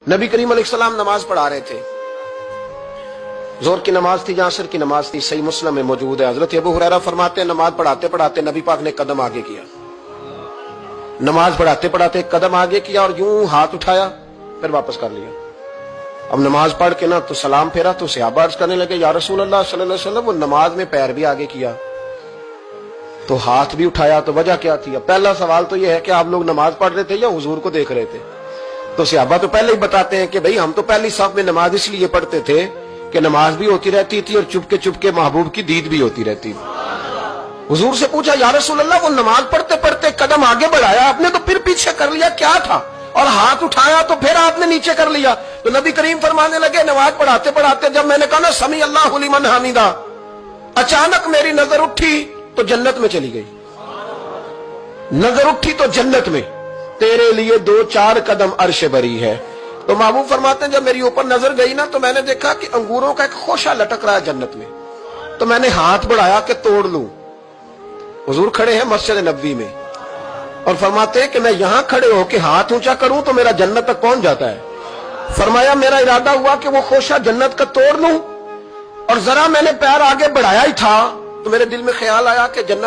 नबी करीम अलैहिस्सलाम नमाज पढ़ा रहे थे। जोर की नमाज थी या असर की नमाज थी, सही मुस्लिम में मौजूद है। हजरत अबू हुरैरा फरमाते हैं नमाज पढ़ाते पढ़ाते नबी पाक ने कदम आगे किया, नमाज पढ़ाते पढ़ाते कदम आगे किया और यूं हाथ उठाया फिर वापस कर लिया। अब नमाज पढ़ के ना तो सलाम फेरा तो सहाबा अर्ज करने लगे या रसूल अल्लाह सल्लल्लाहु अलैहि वसल्लम, वो नमाज में पैर भी आगे किया तो हाथ भी उठाया, तो वजह क्या थी? पहला सवाल तो यह है कि आप लोग नमाज पढ़ रहे थे या हुजूर को देख रहे थे? तो सहाबा तो पहले ही बताते हैं कि भाई हम तो पहली साफ में नमाज इसलिए पढ़ते थे कि नमाज भी होती रहती थी और चुपके चुपके महबूब की दीद भी होती रहती थी। हुजूर से पूछा या रसूल अल्लाह, वो नमाज पढ़ते पढ़ते कदम आगे बढ़ाया आपने तो फिर पीछे कर लिया, क्या था? और हाथ उठाया तो फिर आपने नीचे कर लिया। तो नबी करीम फरमाने लगे नमाज पढ़ाते पढ़ाते जब मैंने कहा ना समी अल्लाहु लिमन हमीदा, अचानक मेरी नजर उठी तो जन्नत में चली गई। नजर उठी तो जन्नत में, तेरे लिए 2-4 कदम अर्श बरी है। तो महबूब फरमाते हैं जब मेरी ऊपर नजर गई ना तो मैंने देखा कि अंगूरों का एक खोशा लटक रहा है जन्नत में। तो मैंने हाथ बढ़ाया कि तोड़ लूं। हुजूर खड़े हैं मस्जिद नबवी में और फरमाते हैं कि मैं यहां खड़े होकर हाथ ऊंचा करूं तो मेरा जन्नत तक पहुंच जाता है। फरमाया मेरा इरादा हुआ कि वो खोशा जन्नत का तोड़ लूं और जरा मैंने पैर आगे बढ़ाया ही था तो मेरे दिल में ख्याल आया कि जन्नत